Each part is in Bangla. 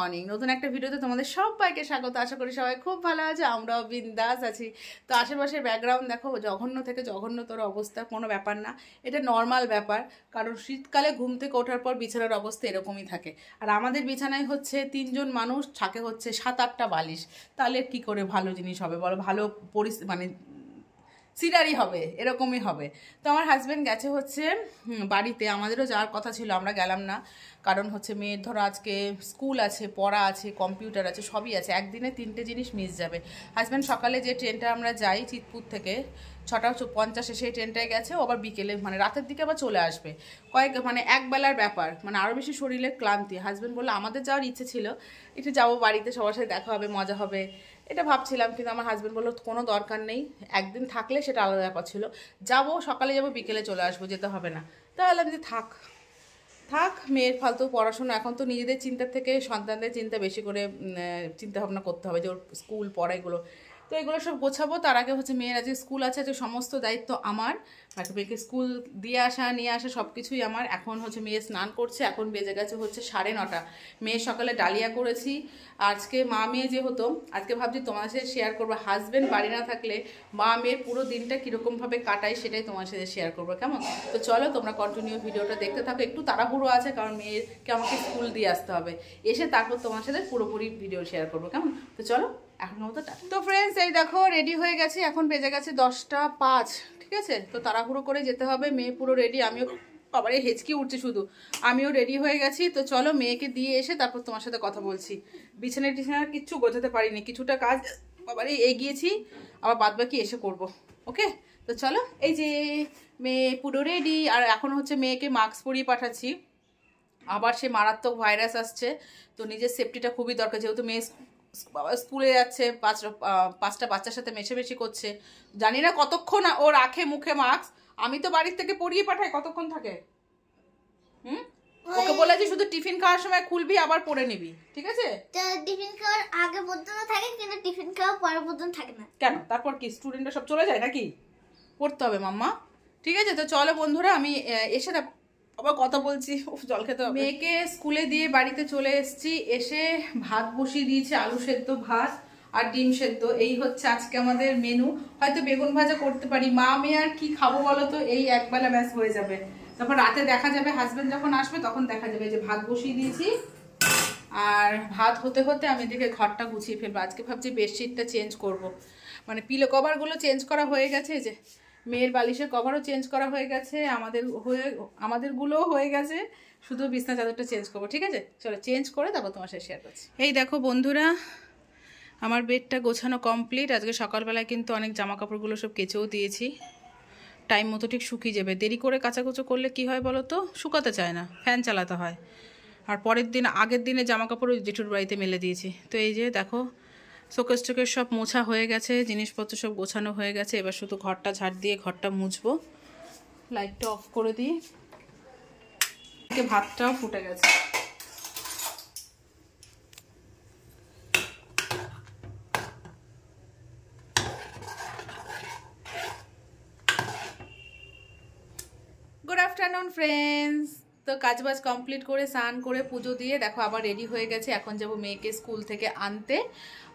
মর্নিং। নতুন একটা ভিডিওতে তোমাদের সবাইকে স্বাগত। আশা করি সবাই খুব ভালো আছে, আমরাও বিন্দাস আছি। তো আশেপাশের ব্যাকগ্রাউন্ড দেখো, জঘন্য থেকে জঘন্যতর অবস্থা, কোনো ব্যাপার না, এটা নর্মাল ব্যাপার। কারণ শীতকালে ঘুম থেকে ওঠার পর বিছানার অবস্থা এরকমই থাকে। আর আমাদের বিছানায় হচ্ছে 3 জন মানুষ, থাকে হচ্ছে 7-8টা বালিশ। তাহলে কি করে ভালো জিনিস হবে বলো, ভালো মানে সিনারি হবে, এরকমই হবে। তো আমার হাজব্যান্ড গেছে হচ্ছে বাড়িতে, আমাদেরও যাওয়ার কথা ছিল, আমরা গেলাম না। কারণ হচ্ছে মেয়ের ধরো আজকে স্কুল আছে, পড়া আছে, কম্পিউটার আছে, সবই আছে, একদিনে 3টে জিনিস মিস যাবে। হাজব্যান্ড সকালে যে ট্রেনটা আমরা যাই চিতপুর থেকে 6:50 সেই ট্রেনটায় গেছে, ও আবার বিকেলে মানে রাতের দিকে আবার চলে আসবে। মানে একবেলার ব্যাপার, মানে আরও বেশি শরীরে ক্লান্তি। হাজব্যান্ড বললো আমাদের যাওয়ার ইচ্ছে ছিল, একটু যাবো বাড়িতে, সবার সাথে দেখা হবে, মজা হবে, এটা ভাবছিলাম। কিন্তু আমার হাজব্যান্ড বললো কোনো দরকার নেই, একদিন থাকলে সেটা আলাদা ব্যাপার ছিল, যাবো সকালে যাবো বিকেলে চলে আসবো, যেতে হবে না। তাহলে আমি থাক মেয়ের ফালতু পড়াশোনা, এখন তো নিজেদের চিন্তার থেকে সন্তানদের চিন্তা বেশি করে চিন্তা ভাবনা করতে হবে, যে ওর স্কুল পড়া এগুলো। তো এগুলো সব গোছাবো। তার আগে হচ্ছে মেয়ের আজকে স্কুল আছে, যে সমস্ত দায়িত্ব আমার, মেয়েকে স্কুল দিয়ে আসা নিয়ে আসা সব কিছুই আমার। এখন হচ্ছে মেয়ে স্নান করছে, এখন বেজে গেছে হচ্ছে 9:30। মেয়ের সকালে ডালিয়া করেছি। আজকে মা মেয়ে যেহেতু, আজকে ভাবছি তোমার সাথে শেয়ার করবো, হাজব্যান্ড বাড়ি না থাকলে মা মেয়ের পুরো দিনটা কীরকমভাবে কাটাই সেটাই তোমার সাথে শেয়ার করবো, কেমন? তো চলো তোমরা কন্টিনিউ ভিডিওটা দেখতে থাকো। একটু তাড়াহুড়ো আছে, কারণ মেয়েরকে আমাকে স্কুল দিয়ে আসতে হবে, এসে তারপর তোমার সাথে পুরোপুরি ভিডিও শেয়ার করবো, কেমন? তো চলো এখন মতো। তো ফ্রেন্ডস, এই দেখো রেডি হয়ে গেছি, এখন বেজে গেছে 10:05, ঠিক আছে? তো তাড়াহুড়ো করে যেতে হবে। মেয়ে পুরো রেডি, আমিও, বাবারে হেঁচকি উঠছে শুধু, আমিও রেডি হয়ে গেছি। তো চলো মেয়েকে দিয়ে এসে তারপর তোমার সাথে কথা বলছি। বিছানা কিচ্ছু গোছাতে পারিনি, কিছুটা কাজ বাবারে এগিয়েছি, আবার বাদবাকি এসে করব। ওকে, তো চলো। এই যে মেয়ে পুরো রেডি, আর এখন হচ্ছে মেয়েকে মাস্ক পরিয়ে পাঠাচ্ছি। আবার সে মারাত্মক ভাইরাস আসছে, তো নিজের সেফটিটা খুবই দরকার, যেহেতু মেয়ে বাবা স্কুলে যাচ্ছে, 5টা বাচ্চার সাথে মেশামেশি করছে। জানি না কতক্ষণ ও রাখে মুখে মাস্ক, আমি তো বাড়ির থেকে পরিয়ে পাঠাই, কতক্ষণ থাকে। ওকে বলেছি শুধু টিফিন খাওয়ার সময় খুলবি, আবার পরে নিবি, ঠিক আছে? টিফিন খাওয়ার আগে পর্যন্ত থাকে, কিন্তু টিফিন খাওয়ার পরে পর্যন্ত থাকে না। কেন, তারপর কি স্টুডেন্টরা সব চলে যায় নাকি? পড়তে হবে মাম্মা, ঠিক আছে? তো চলো বন্ধুরা, আমি এসে আবার কথা বলছি, জল খেতে হবে। মেয়েকে স্কুলে দিয়ে বাড়িতে চলে এসেছি, এসে ভাত বসিয়ে দিয়েছি, আলু সেদ্ধ ভাত আর ডিম সেদ্ধ, এই হচ্ছে আজকে আমাদের মেনু। হয়তো বেগুন ভাজা করতে পারি, মা মেয়ে আর কি খাবো বলো তো, এই একবেলা ব্যাস হয়ে যাবে। তারপর রাতে দেখা যাবে, হাজবেন্ড যখন আসবে তখন দেখা যাবে। যে ভাত বসিয়ে দিয়েছি, আর ভাত হতে হতে আমি এদিকে ঘরটা গুছিয়ে ফেলবো। আজকে ভাবছি বেডশিটটা চেঞ্জ করব, মানে পিলো কভারগুলো চেঞ্জ করা হয়ে গেছে, যে মেয়ের বালিশের কভারও চেঞ্জ করা হয়ে গেছে, আমাদেরগুলোও হয়ে গেছে, শুধু বিছনা চাদরটা চেঞ্জ করবো, ঠিক আছে? চলো চেঞ্জ করে তারপর তোমার সাথে শেয়ার করছি। এই দেখো বন্ধুরা, আমার বেডটা গোছানো কমপ্লিট। আজকে সকালবেলায় কিন্তু অনেক জামা কাপড়গুলো সব কেচেও দিয়েছি, টাইম মতো ঠিক শুকিয়ে যাবে। দেরি করে কাচাকুচো করলে কি হয় বলো তো, শুকাতে চায় না, ফ্যান চালাতে হয়। আর পরের দিন, আগের দিনে জামা কাপড় জেঠুর বাড়িতে মেলে দিয়েছি। তো এই যে দেখো শোকেস টোকেস সব মোছা হয়ে গেছে, জিনিসপত্র সব গোছানো হয়ে গেছে। এবার শুধু ঘরটা ঝাড় দিয়ে ঘরটা মুছবো। লাইটটা অফ করে দিই, ভাতটাও ফুটে গেছে। Good afternoon friends. তো কাজবাজ কমপ্লিট করে স্নান করে পুজো দিয়ে দেখো আবার রেডি হয়ে গেছে। এখন যাব মেয়েকে স্কুল থেকে আনতে,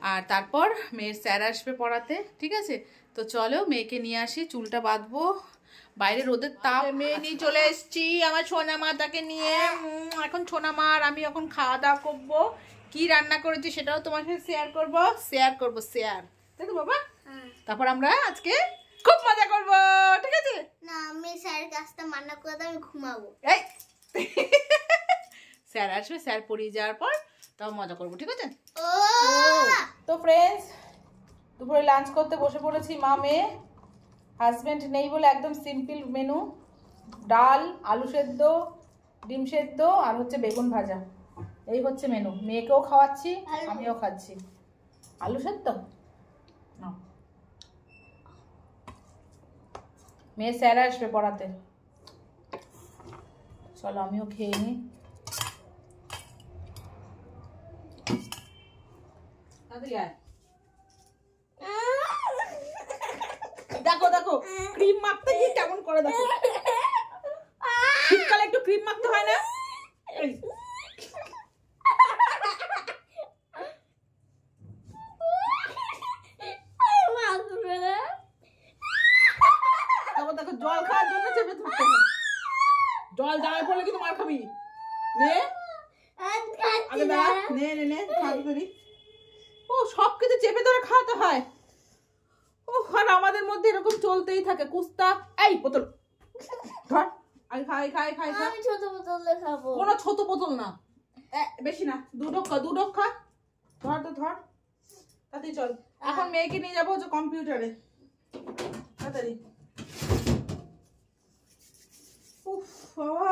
আর তারপর মেয়ের স্যার আসবে পড়াতে, ঠিক আছে? তো চলো মেয়েকে নিয়ে আসি, চুলটা বাঁধবো, বাইরে রোদের তাপ। মেয়ে নিয়ে চলে এসছি আমার সোনা মাতাকে নিয়ে। এখন সোনা মার আমি এখন খাওয়া দাওয়া করবো, কি রান্না করেছি সেটাও তোমার সাথে শেয়ার করবো, তাই তো বাবা? তারপর আমরা আজকে খুব মজা করবো, ঠিক আছে? না, আমি স্যারের কাজটা মান্না করে আমি ঘুমাবো। এই স্যার আসবে, স্যার পড়িয়ে যাওয়ার পর তাও মজা করবো, ঠিক আছে? তো ফ্রেন্ডস, দুপুরে লাঞ্চ করতে বসে পড়েছি মা মেয়ে। হাজব্যান্ড নেই বলে একদম সিম্পল মেনু, ডাল, আলু সেদ্ধ, ডিম সেদ্ধ আর হচ্ছে বেগুন ভাজা, এই হচ্ছে মেনু। মেয়েকেও খাওয়াচ্ছি, আমিও খাচ্ছি। আলু সেদ্ধ না, মেয়ে স্যার আসবে পড়াতে, চলো আমিও খেয়ে নিই। দেখো দেখো ক্রিম মাখতে গিয়ে কেমন করে, দেখো শীতকালে একটু ক্রিম মাখতে হয় না? কিন্তু মার খাবি। নে আগে দাঁড়া, নে নে নে খাবি করি। ও সব কিছু চেপে ধরে খাওয়াতে হয়। ও আর আমাদের মধ্যে এরকম চলতেই থাকে কুস্তা। এই বোতল ধর, আগে খাই খাই খাই খা। আমি ছোট বোতলে খাবো। কোনো ছোট বোতল না, বেশি না, দুটো খা। ধর তো ধর, তাড়াতাড়ি চল। এখন মেয়েকে নিয়ে যাবো হচ্ছে কম্পিউটারে, তাড়াতাড়ি। উফ বাবা,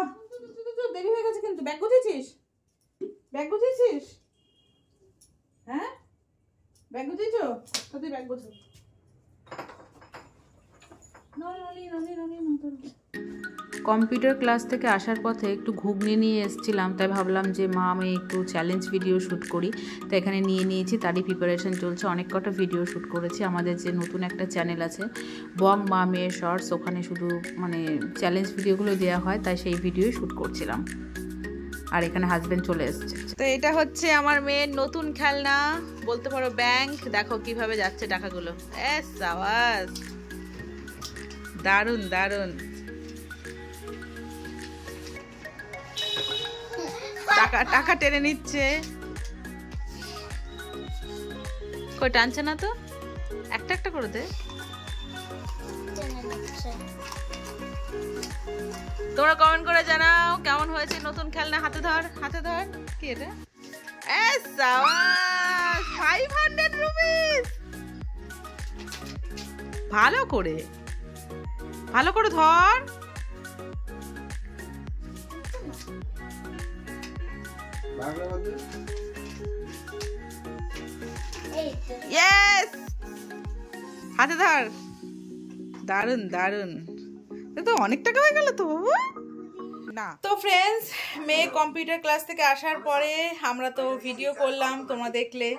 দেরি হয়ে গেছে কিন্তু। ব্যাগ গুছিয়েছিস? ব্যাগ গুছিয়েছিস? হ্যাঁ ব্যাগ গুছিয়েছ? তাড়াতাড়ি ব্যাগ গুছো। কম্পিউটার ক্লাস থেকে আসার পথে একটু ঘুগনি নিয়ে এসেছিলাম, তাই ভাবলাম যে মা আমি একটু চ্যালেঞ্জ ভিডিও শ্যুট করি। তাই এখানে নিয়ে নিয়েছি, তারই প্রিপারেশন চলছে। অনেক কটা ভিডিও শ্যুট করেছি। আমাদের যে নতুন একটা চ্যানেল আছে বং মা মেয়ের শর্টস, ওখানে শুধু মানে চ্যালেঞ্জ ভিডিওগুলো দেওয়া হয়, তাই সেই ভিডিওই শ্যুট করছিলাম। আর এখানে হাজবেন্ড চলে এসছে। তো এটা হচ্ছে আমার মেয়ের নতুন খেলনা, বলতে পারো ব্যাংক। দেখো কিভাবে যাচ্ছে টাকাগুলো, এস আওয়াজ, দারুন দারুন। টাকা টেনে নিচ্ছে। কই টানছে না তো, একটা একটা করে দে। তোমরা কমেন্ট করে জানাও কেমন হয়েছে নতুন খেলনা। হাতে ধর, হাতে ধর। কি এটা? 500 রুপিস। ভালো করে ধর। ইয়েস, হাতে ধর। দারুন দারুন, তো অনেক টাকা হয়ে গেল তো বাবু। না তো ফ্রেন্ডস, মেয়ে কম্পিউটার ক্লাস থেকে আসার পরে আমরা তো ভিডিও করলাম, তোমরা দেখলে।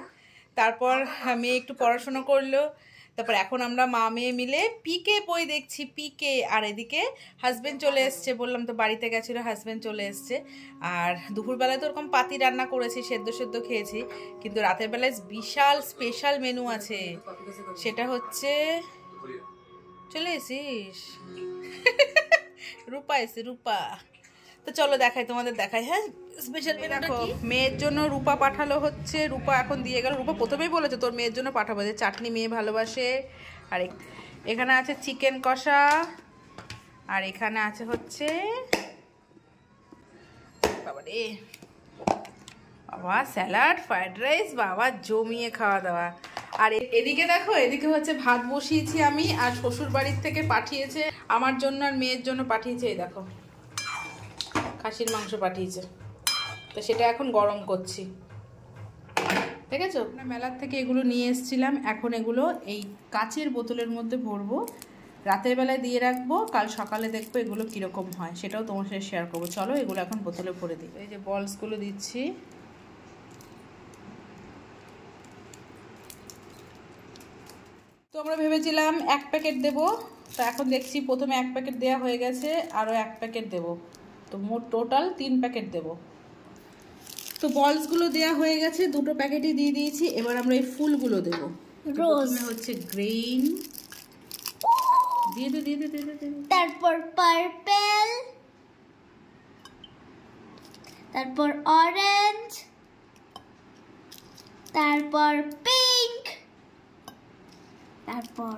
তারপর মেয়ে একটু পড়াশোনা করলো। তারপর এখন আমরা মা মেয়ে মিলে পিকে বই দেখছি, পিকে। আর এদিকে হাজব্যান্ড চলে এসছে, বললাম তো বাড়িতে গেছিলো, হাজব্যান্ড চলে এসছে। আর দুপুরবেলায় তো ওরকম পাতি রান্না করেছি, সেদ্ধ খেয়েছি। কিন্তু রাতের বেলায় বিশাল স্পেশাল মেনু আছে, সেটা হচ্ছে, চলে এসিস রূপা এসে, রূপা। তো চলো দেখাই, তোমাদের দেখাই। হ্যাঁ স্পেশাল দেখো, মেয়ের জন্য রূপা পাঠালো হচ্ছে। রূপা এখন দিয়ে গেল। রূপা প্রথমেই বলেছে তোর মেয়ের জন্য পাঠাবো, যে চাটনি মেয়ে ভালোবাসে। আর এখানে আছে চিকেন কষা, আর এখানে আছে হচ্ছে বাবা রে বাবা স্যালাড, ফ্রাইড রাইস, বাবা জমিয়ে খাওয়া দাওয়া। আর এদিকে দেখো, এদিকে হচ্ছে ভাত বসিয়েছি আমি, আর শ্বশুর বাড়ির থেকে পাঠিয়েছে আমার জন্য আর মেয়ের জন্য পাঠিয়েছে। এই দেখো খাসির মাংস পাঠিয়েছে, তো সেটা এখন গরম করছি। ঠিক আছে, মেলার থেকে এগুলো নিয়ে এসেছিলাম। এখন এগুলো এই কাচের বোতলের মধ্যে ভরবো, রাতের বেলায় দিয়ে রাখবো, কাল সকালে দেখবো এগুলো কীরকম হয়, সেটাও তোমার সাথে শেয়ার করবো। চলো এগুলো এখন বোতলে ভরে দিই। এই যে বলসগুলো দিচ্ছি। তো আমরা ভেবেছিলাম 1 প্যাকেট দেবো, তো এখন দেখছি প্রথমে 1 প্যাকেট দেওয়া হয়ে গেছে, আরও 1 প্যাকেট দেবো, তো মোট টোটাল 3 প্যাকেট দেবো। তো বলসগুলো দেওয়া হয়ে গেছে, 2টো প্যাকেটই দিয়ে দিয়েছি। এবার আমরা এই ফুলগুলো দেবো। প্রথমে হচ্ছে গ্রিন, দিয়ে দে। তারপর পার্পল, তারপর অরেঞ্জ, তারপর পিঙ্ক, তারপর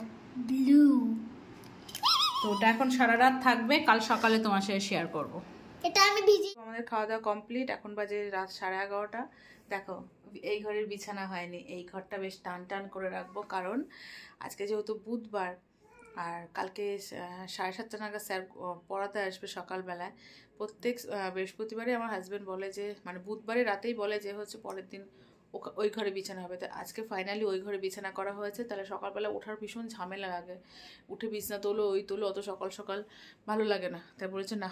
ব্লু। তো ওটা এখন সারা রাত থাকবে, কাল সকালে তোমার সাথে শেয়ার করবো। এটা আমি ভিজি। আমাদের খাওয়া দাওয়া কমপ্লিট, এখন বাজে রাত 11:30। দেখো এই ঘরের বিছানা হয়নি, এই ঘরটা বেশ টান করে রাখবো, কারণ আজকে যেহেতু বুধবার, আর কালকে 7:30 নাগাদ স্যার পড়াতে আসবে সকালবেলায়। প্রত্যেক বৃহস্পতিবারে আমার হাজব্যান্ড বলে যে, মানে বুধবারে রাতেই বলে যে হচ্ছে পরের দিন ওই ঘরে বিছানা হবে। তো আজকে ফাইনালি ওই ঘরে বিছানা করা হয়েছে। তাহলে সকালবেলা ওঠার ভীষণ ঝামেলা লাগে, উঠে বিছানা তোলো, ওই তোলো, অত সকাল সকাল ভালো লাগে না। তাই বলেছে না,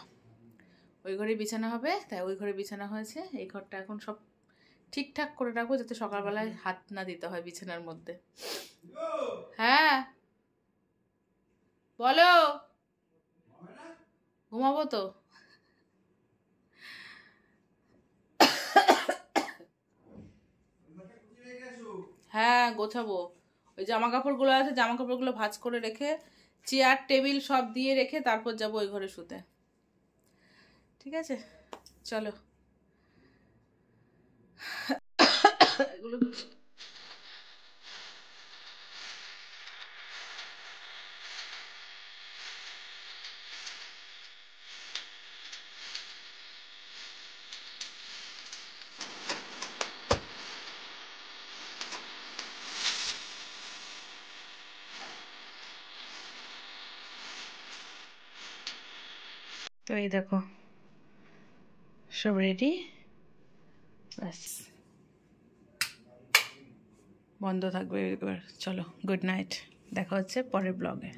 ওই ঘরে বিছানা হবে, তাই ওই ঘরে বিছানা হয়েছে। এই ঘরটা এখন সব ঠিকঠাক করে রাখবো, যাতে সকালবেলায় হাত না দিতে হয় বিছানার মধ্যে। হ্যাঁ বলো, ঘুমাবো তো। হ্যাঁ গোছাবো, ওই জামা কাপড়গুলো আছে, জামা কাপড়গুলো ভাঁজ করে রেখে, চেয়ার টেবিল সব দিয়ে রেখে তারপর যাবো ওই ঘরে শুতে। ঠিক আছে, চলো এগুলো তো এই দেখো সব রেডি, ব্যাস বন্ধ থাকবে এবার। চলো গুড নাইট, দেখা হচ্ছে পরের ব্লগে।